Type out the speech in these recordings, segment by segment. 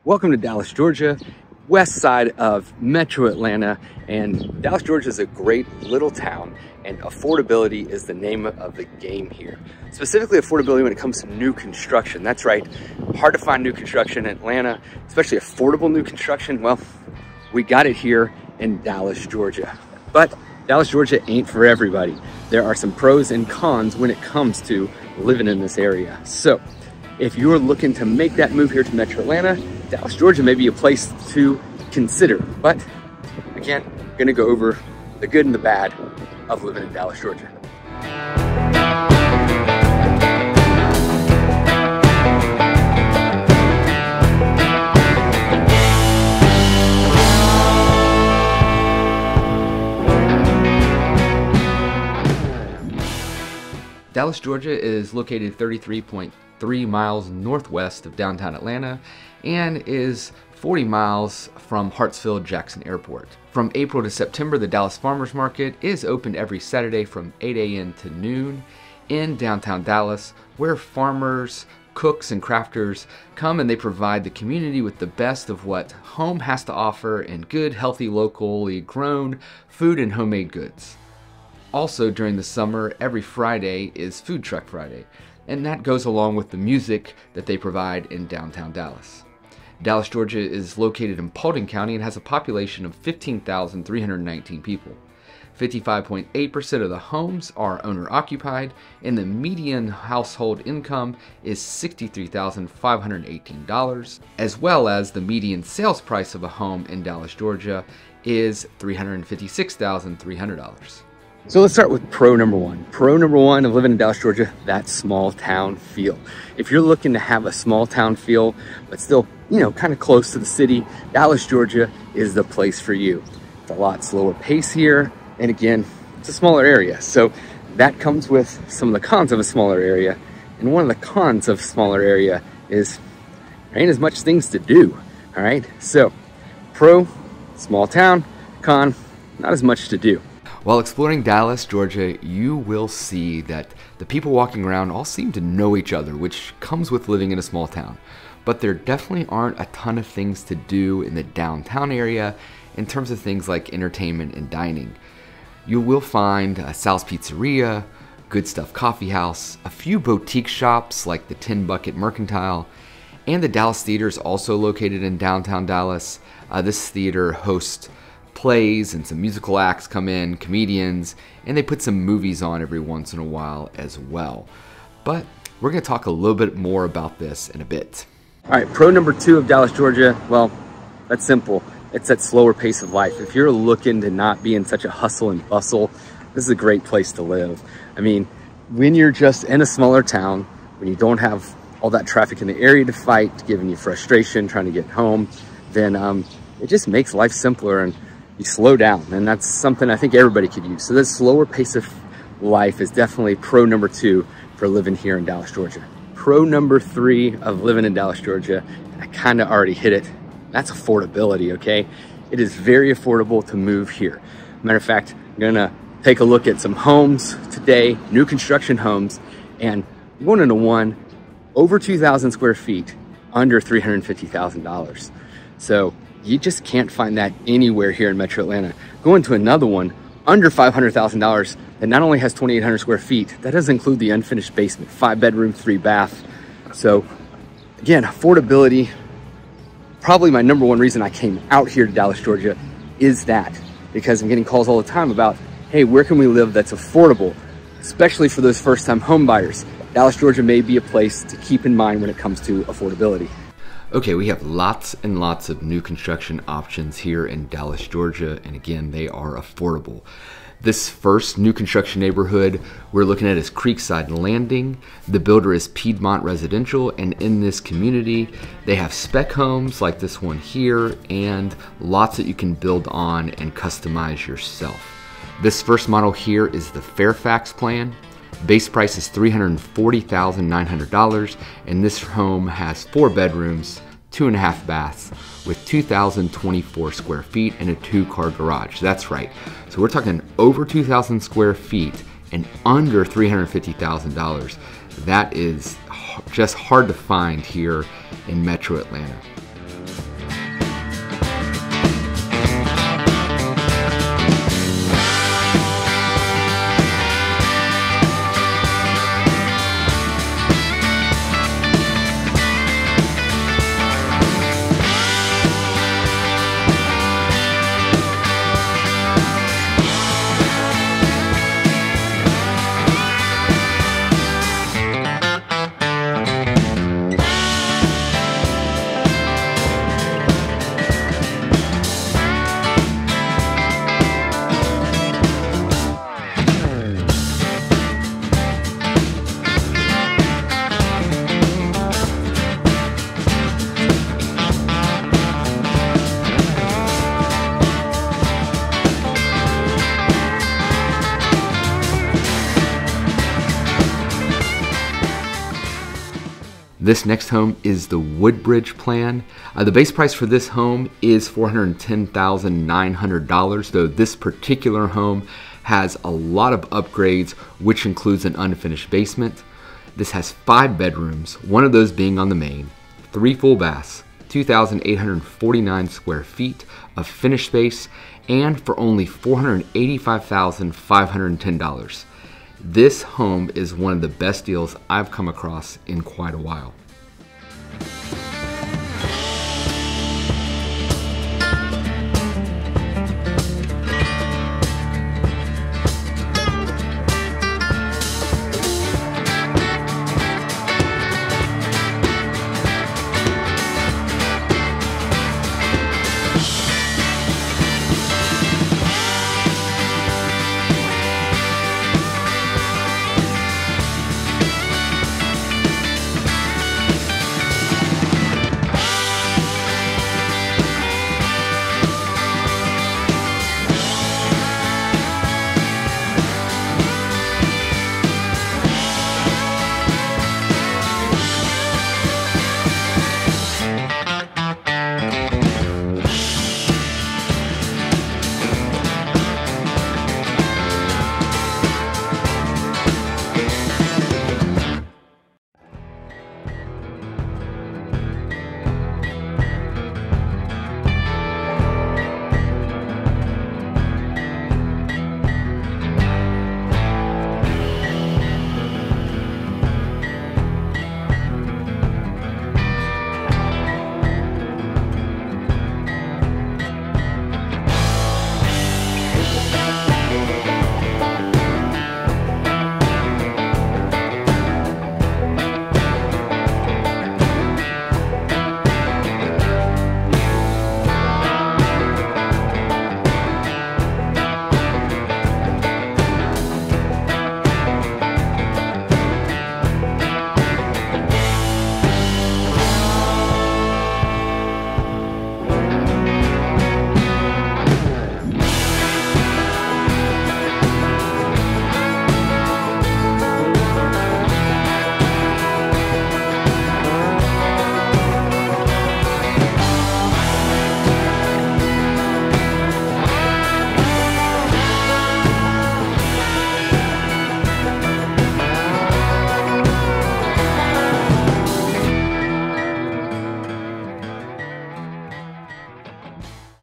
Welcome to Dallas, Georgia, west side of Metro Atlanta. And Dallas, Georgia is a great little town, and affordability is the name of the game here. Specifically affordability when it comes to new construction. That's right, hard to find new construction in Atlanta, especially affordable new construction. Well, we got it here in Dallas, Georgia. But Dallas, Georgia ain't for everybody. There are some pros and cons when it comes to living in this area. So if you're looking to make that move here to Metro Atlanta, Dallas, Georgia may be a place to consider. But again, I'm gonna go over the good and the bad of living in Dallas, Georgia. Dallas, Georgia is located 33.3 miles northwest of downtown Atlanta and is 40 miles from Hartsfield-Jackson Airport. From April to September, the Dallas Farmers Market is open every Saturday from 8 a.m. to noon in downtown Dallas, where farmers, cooks, and crafters come and they provide the community with the best of what home has to offer in good, healthy, locally grown food and homemade goods. Also during the summer, every Friday is Food Truck Friday, and that goes along with the music that they provide in downtown Dallas. Dallas, Georgia is located in Paulding County and has a population of 15,319 people. 55.8% of the homes are owner-occupied, and the median household income is $63,518, as well as the median sales price of a home in Dallas, Georgia is $356,300. So let's start with pro number one. Pro number one of living in Dallas, Georgia, that small town feel. If you're looking to have a small town feel, but still, kind of close to the city, Dallas, Georgia is the place for you. It's a lot slower pace here. And again, it's a smaller area. So that comes with some of the cons of a smaller area. And one of the cons of a smaller area is there ain't as much things to do. All right. So pro, small town, con, not as much to do. While exploring Dallas, Georgia, you will see that the people walking around all seem to know each other, which comes with living in a small town. But there definitely aren't a ton of things to do in the downtown area in terms of things like entertainment and dining. You will find Sal's Pizzeria, Good Stuff Coffee House, a few boutique shops like the Tin Bucket Mercantile, and the Dallas Theater is also located in downtown Dallas. This theater hosts plays and some musical acts come in, comedians, and they put some movies on every once in a while as well. But we're going to talk a little bit more about this in a bit. All right, pro number two of Dallas, Georgia, well, that's simple. It's that slower pace of life. If you're looking to not be in such a hustle and bustle, this is a great place to live. I mean, when you're just in a smaller town, when you don't have all that traffic in the area to fight, giving you frustration, trying to get home, then it just makes life simpler and you slow down, and that's something I think everybody could use. So this slower pace of life is definitely pro number two for living here in Dallas, Georgia. Pro number three of living in Dallas, Georgia, and I kind of already hit it, that's affordability, okay? It is very affordable to move here. Matter of fact, I'm gonna take a look at some homes today, new construction homes, and I'm going into one over 2,000 square feet, under $350,000. So you just can't find that anywhere here in Metro Atlanta. Going to another one under $500,000 that not only has 2,800 square feet, that doesn't include the unfinished basement, 5 bedroom, 3 bath. So again, affordability, probably my number one reason I came out here to Dallas, Georgia is that, because I'm getting calls all the time about, hey, where can we live that's affordable, especially for those first time home buyers. Dallas, Georgia may be a place to keep in mind when it comes to affordability. Okay, we have lots and lots of new construction options here in Dallas, Georgia, and again, they are affordable. This first new construction neighborhood we're looking at is Creekside Landing. The builder is Piedmont Residential, and in this community, they have spec homes like this one here, and lots that you can build on and customize yourself. This first model here is the Fairfax plan. Base price is $340,900, and this home has 4 bedrooms, 2.5 baths, with 2,024 square feet and a 2-car garage. That's right. So we're talking over 2,000 square feet and under $350,000. That is just hard to find here in Metro Atlanta. This next home is the Woodbridge plan. The base price for this home is $410,900, though this particular home has a lot of upgrades, which includes an unfinished basement. This has 5 bedrooms, one of those being on the main, 3 full baths, 2,849 square feet of finished space, and for only $485,510. This home is one of the best deals I've come across in quite a while.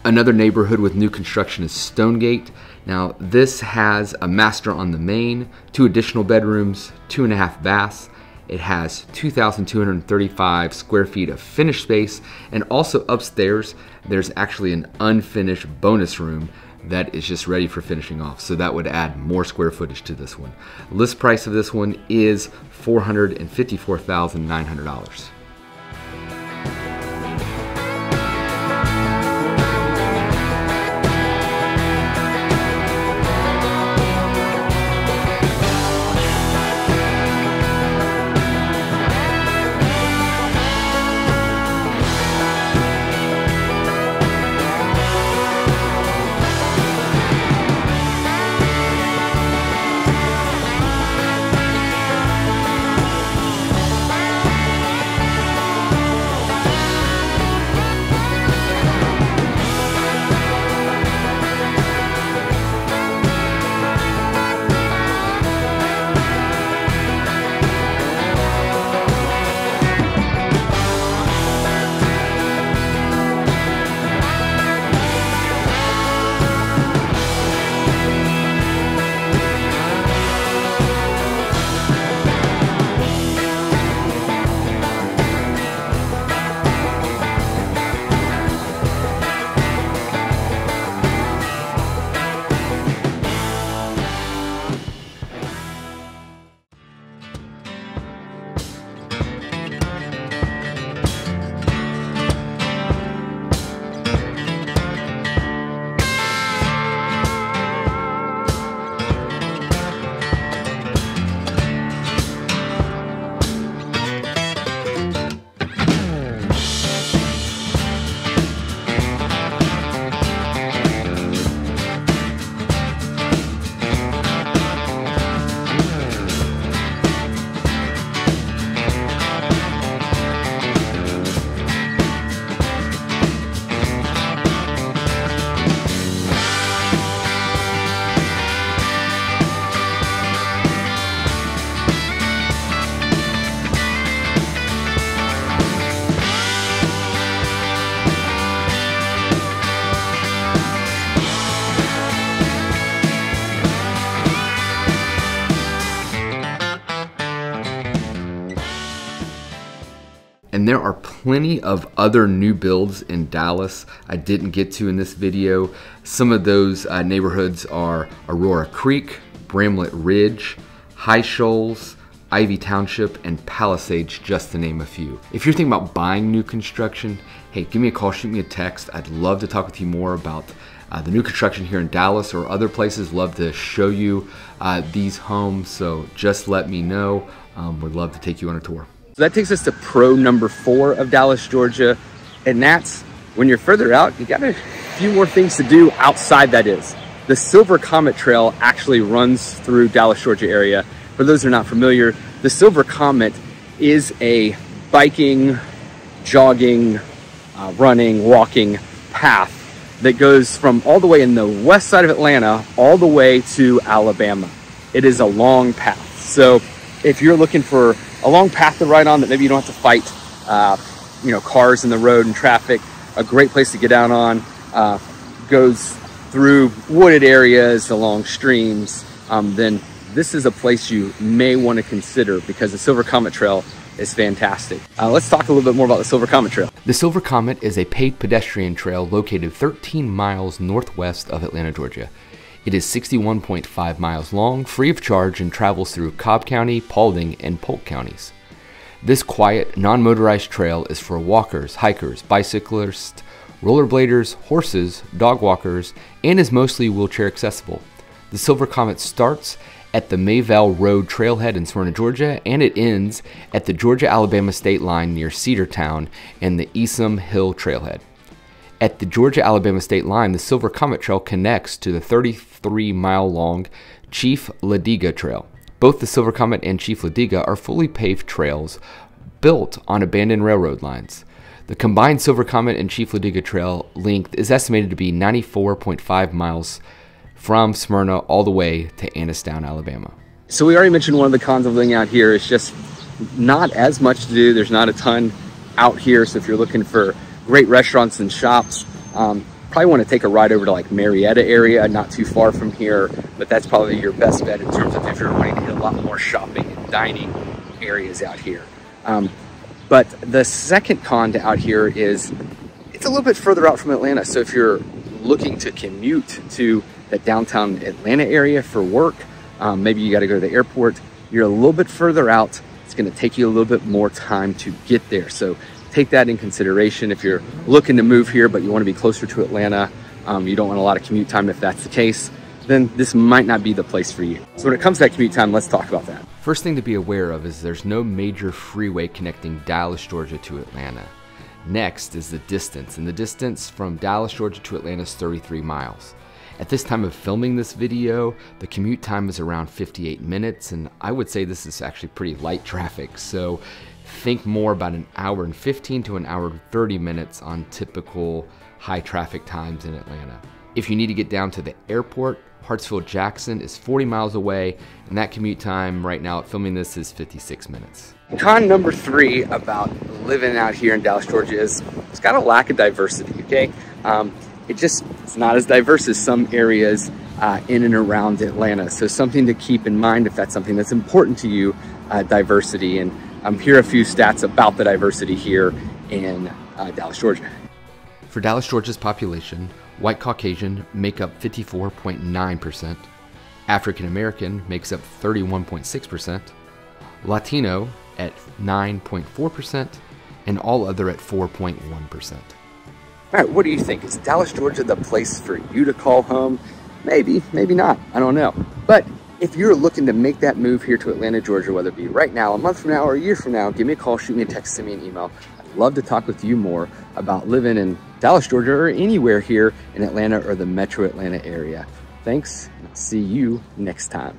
Another neighborhood with new construction is Stonegate. Now this has a master on the main, 2 additional bedrooms, 2.5 baths. It has 2,235 square feet of finished space, and also upstairs there's actually an unfinished bonus room that is just ready for finishing off, so that would add more square footage to this one. List price of this one is $454,900. And there are plenty of other new builds in Dallas I didn't get to in this video. Some of those neighborhoods are Aurora Creek, Bramlett Ridge, High Shoals, Ivy Township, and Palisades, just to name a few. If you're thinking about buying new construction, hey, give me a call, shoot me a text. I'd love to talk with you more about the new construction here in Dallas or other places. Love to show you these homes, so just let me know. Would love to take you on a tour. So that takes us to pro number 4 of Dallas, Georgia, and that's when you're further out, you got a few more things to do outside. That is, the Silver Comet Trail actually runs through Dallas, Georgia area. For those who are not familiar, the Silver Comet is a biking, jogging, running, walking path that goes from all the way in the west side of Atlanta all the way to Alabama. It is a long path. So if you're looking for a long path to ride on that maybe you don't have to fight cars in the road and traffic, a great place to get out on, goes through wooded areas, along streams, then this is a place you may want to consider because the Silver Comet Trail is fantastic. Let's talk a little bit more about the Silver Comet Trail. The Silver Comet is a paved pedestrian trail located 13 miles northwest of Atlanta, Georgia. It is 61.5 miles long, free of charge, and travels through Cobb County, Paulding, and Polk counties. This quiet, non-motorized trail is for walkers, hikers, bicyclists, rollerbladers, horses, dog walkers, and is mostly wheelchair accessible. The Silver Comet starts at the Mayvale Road trailhead in Smyrna, Georgia, and it ends at the Georgia-Alabama state line near Cedartown and the Esom Hill trailhead. At the Georgia-Alabama state line, the Silver Comet Trail connects to the 33-mile-long Chief Ladiga Trail. Both the Silver Comet and Chief Ladiga are fully paved trails built on abandoned railroad lines. The combined Silver Comet and Chief Ladiga Trail length is estimated to be 94.5 miles from Smyrna all the way to Annistown, Alabama. So we already mentioned one of the cons of living out here is just not as much to do. There's not a ton out here. So if you're looking for great restaurants and shops, probably want to take a ride over to like Marietta area, not too far from here, but that's probably your best bet in terms of if you're wanting to hit a lot more shopping and dining areas out here. But the second con to out here is it's a little bit further out from Atlanta. So if you're looking to commute to that downtown Atlanta area for work, maybe you got to go to the airport, you're a little bit further out. It's going to take you a little bit more time to get there. So take that in consideration. If you're looking to move here, but you want to be closer to Atlanta, you don't want a lot of commute time. If that's the case, then this might not be the place for you. So when it comes to that commute time, let's talk about that. First thing to be aware of is there's no major freeway connecting Dallas, Georgia to Atlanta. Next is the distance, and the distance from Dallas, Georgia to Atlanta is 33 miles. At this time of filming this video, the commute time is around 58 minutes, and I would say this is actually pretty light traffic, so think more about an hour and 15 to an hour and 30 minutes on typical high traffic times in Atlanta. If you need to get down to the airport, Hartsfield-Jackson is 40 miles away, and that commute time right now at filming this is 56 minutes. Con number 3 about living out here in Dallas, Georgia is it's got a lack of diversity, okay? It's not as diverse as some areas in and around Atlanta. So something to keep in mind if that's something that's important to you, diversity. And here are a few stats about the diversity here in Dallas, Georgia. For Dallas, Georgia's population, white Caucasian make up 54.9%, African American makes up 31.6%, Latino at 9.4%, and all other at 4.1%. All right, what do you think? Is Dallas, Georgia the place for you to call home? Maybe, maybe not, I don't know. But if you're looking to make that move here to Atlanta, Georgia, whether it be right now, a month from now, or a year from now, give me a call, shoot me a text, send me an email. I'd love to talk with you more about living in Dallas, Georgia, or anywhere here in Atlanta or the metro Atlanta area. Thanks, and I'll see you next time.